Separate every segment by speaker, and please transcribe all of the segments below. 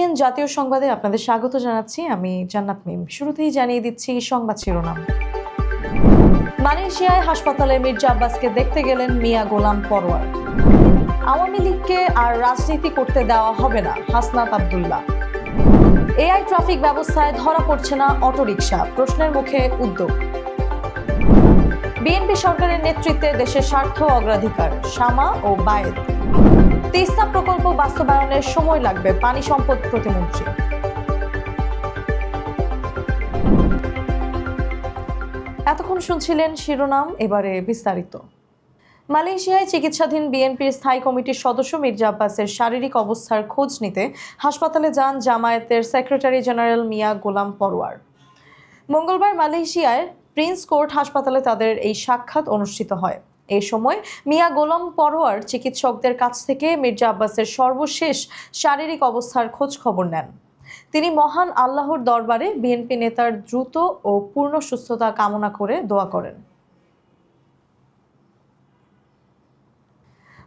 Speaker 1: এফবিএন জাতীয় সংবাদে আপনাদের স্বাগত জানাচ্ছি। আমি জান্নাত মিম। শুরুতেই জানিয়ে দিচ্ছি সংবাদ শিরোনাম। মালয়েশিয়ায় হাসপাতালে মির্জা আব্বাসকে দেখতে গেলেন মিয়া গোলাম পরোয়ার। আওয়ামী লীগকে আর রাজনীতি করতে দেওয়া হবে না, হাসনাত আব্দুল্লাহ। এআই ট্রাফিক ব্যবস্থায় ধরা পড়ছে না অটোরিকশা, প্রশ্নের মুখে উদ্যোগ। বিএনপি সরকারের নেতৃত্বে দেশের স্বার্থ অগ্রাধিকার, শামা ও বায়েদ। তিস্তা প্রকল্প বাস্তবায়নের সময় লাগবে, পানি সম্পদ প্রতিমন্ত্রী। এতক্ষণ শুনছিলেন শিরোনাম, এবারে বিস্তারিত। মালয়েশিয়ায় চিকিৎসাধীন বিএনপির স্থায়ী কমিটির সদস্য মির্জা আব্বাসের শারীরিক অবস্থার খোঁজ নিতে হাসপাতালে যান জামায়াতের সেক্রেটারি জেনারেল মিয়া গোলাম পরোয়ার। মঙ্গলবার মালয়েশিয়ায় প্রিন্স কোর্ট হাসপাতালে তাদের এই সাক্ষাৎ অনুষ্ঠিত হয়। এই সময় মিয়া গোলাম পরোয়ার চিকিৎসকদের কাছ থেকে মির্জা আব্বাসের সর্বশেষ শারীরিক অবস্থার খোঁজ খবর নেন। তিনি মহান আল্লাহর দরবারে বিএনপি নেতার দ্রুত ও পূর্ণ সুস্থতা কামনা করে দোয়া করেন।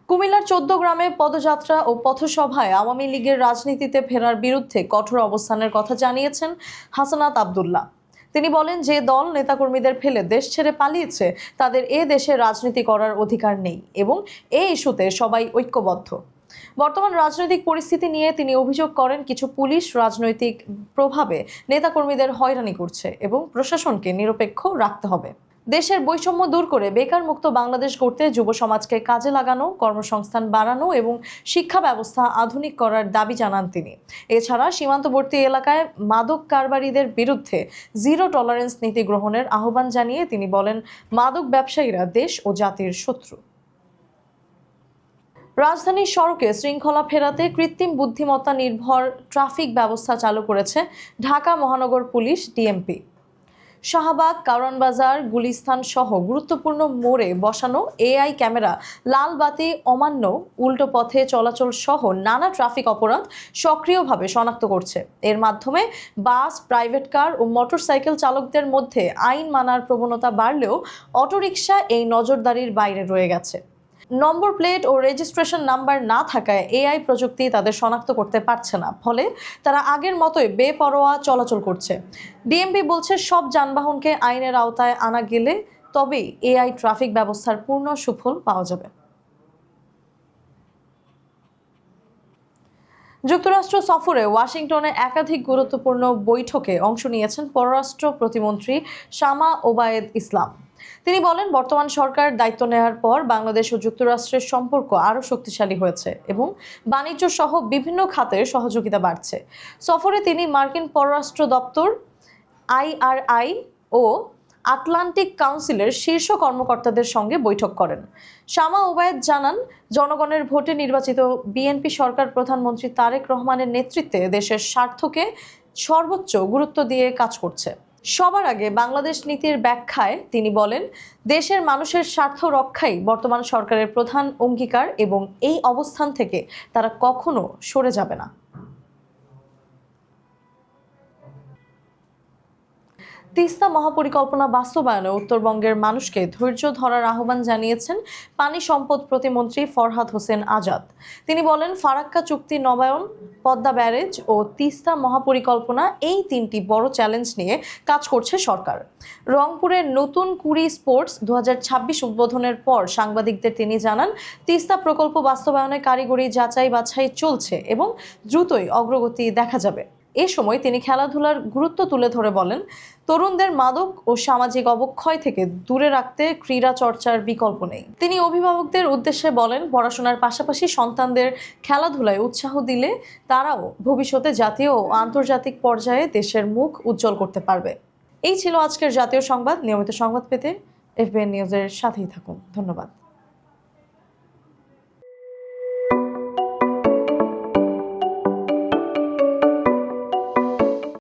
Speaker 1: কুমিল্লার 14 গ্রামে পদযাত্রা ও পথসভায় আওয়ামী লীগের রাজনীতিতে ফেরার বিরুদ্ধে কঠোর অবস্থানের কথা জানিয়েছেন হাসনাত আব্দুল্লাহ। তিনি বলেন, যে দল নেতাকর্মীদের ফেলে দেশ ছেড়ে পালিয়েছে তাদের এ দেশে রাজনীতি করার অধিকার নেই এবং এই ইস্যুতে সবাই ঐক্যবদ্ধ। বর্তমান রাজনৈতিক পরিস্থিতি নিয়ে তিনি অভিযোগ করেন, কিছু পুলিশ রাজনৈতিক প্রভাবে নেতাকর্মীদের হয়রানি করছে এবং প্রশাসনকে নিরপেক্ষ রাখতে হবে। দেশের বৈষম্য দূর করে বেকার মুক্ত বাংলাদেশ গড়তে যুব সমাজকে কাজে লাগানো, কর্মসংস্থান বাড়ানো এবং শিক্ষা ব্যবস্থা আধুনিক করার দাবি জানান তিনি। এছাড়া সীমান্তবর্তী এলাকায় মাদক কারবারিদের বিরুদ্ধে জিরো টলারেন্স নীতি গ্রহণের আহ্বান জানিয়ে তিনি বলেন, মাদক ব্যবসায়ীরা দেশ ও জাতির শত্রু। রাজধানীর সড়কে শৃঙ্খলা ফেরাতে কৃত্রিম বুদ্ধিমত্তা নির্ভর ট্রাফিক ব্যবস্থা চালু করেছে ঢাকা মহানগর পুলিশ ডিএমপি। শাহবাগ, কারওয়ান বাজার, গুলিস্তান সহ গুরুত্বপূর্ণ মোড়ে বসানো এআই ক্যামেরা লাল বাতি অমান্য, উল্টো পথে চলাচল সহ নানা ট্রাফিক অপরাধ সক্রিয়ভাবে শনাক্ত করছে। এর মাধ্যমে বাস, প্রাইভেট কার ও মোটরসাইকেল চালকদের মধ্যে আইন মানার প্রবণতা বাড়লেও অটোরিকশা এই নজরদারির বাইরে রয়ে গেছে। নম্বর প্লেট ও রেজিস্ট্রেশন নাম্বার না থাকায় এআই প্রযুক্তি তাদের শনাক্ত করতে পারছে না, ফলে তারা আগের মতোই বেপরোয়া চলাচল করছে। ডিএমপি বলছে, সব যানবাহনকে আইনের আওতায় আনা গেলে তবেই এআই ট্রাফিক ব্যবস্থার পূর্ণ সুফল পাওয়া যাবে। যুক্তরাষ্ট্র সফরে ওয়াশিংটনে একাধিক গুরুত্বপূর্ণ বৈঠকে অংশ নিয়েছেন পররাষ্ট্র প্রতিমন্ত্রী শামা ওবায়েদ ইসলাম। তিনি বলেন, বর্তমান সরকার দায়িত্ব নেওয়ার পর বাংলাদেশ ও যুক্তরাষ্ট্রের সম্পর্ক আরও শক্তিশালী হয়েছে এবং বাণিজ্য সহ বিভিন্ন খাতে সহযোগিতা বাড়ছে। সফরে তিনি মার্কিন পররাষ্ট্র দপ্তর, IRI ও আটলান্টিক কাউন্সিলের শীর্ষ কর্মকর্তাদের সঙ্গে বৈঠক করেন। শামা ওবায়েদ জানান, জনগণের ভোটে নির্বাচিত বিএনপি সরকার প্রধানমন্ত্রী তারেক রহমানের নেতৃত্বে দেশের স্বার্থকে সর্বোচ্চ গুরুত্ব দিয়ে কাজ করছে। সবার আগে বাংলাদেশ নীতির ব্যাখ্যায় তিনি বলেন, দেশের মানুষের স্বার্থ রক্ষাই বর্তমান সরকারের প্রধান অঙ্গীকার এবং এই অবস্থান থেকে তারা কখনো সরে যাবে না। তিস্তা মহাপরিকল্পনা বাস্তবায়নে উত্তরবঙ্গের মানুষকে ধৈর্য ধরার আহ্বান জানিয়েছেন পানি সম্পদ প্রতিমন্ত্রী ফরহাদ হোসেন আজাদ। তিনি বলেন, ফারাক্কা চুক্তি নবায়ন, পদ্মা ব্যারেজ ও তিস্তা মহাপরিকল্পনা, এই তিনটি বড় চ্যালেঞ্জ নিয়ে কাজ করছে সরকার। রংপুরের নতুন কুড়ি স্পোর্টস 2026 উদ্বোধনের পর সাংবাদিকদের তিনি জানান, তিস্তা প্রকল্প বাস্তবায়নে কারিগরি যাচাই বাছাই চলছে এবং দ্রুতই অগ্রগতি দেখা যাবে। এ সময় তিনি খেলাধুলার গুরুত্ব তুলে ধরে বলেন, তরুণদের মাদক ও সামাজিক অবক্ষয় থেকে দূরে রাখতে ক্রীড়া চর্চার বিকল্প নেই। তিনি অভিভাবকদের উদ্দেশ্যে বলেন, পড়াশোনার পাশাপাশি সন্তানদের খেলাধুলায় উৎসাহ দিলে তারাও ভবিষ্যতে জাতীয় ও আন্তর্জাতিক পর্যায়ে দেশের মুখ উজ্জ্বল করতে পারবে। এই ছিল আজকের জাতীয় সংবাদ। নিয়মিত সংবাদ পেতে এফবিএন নিউজের সাথেই থাকুন। ধন্যবাদ।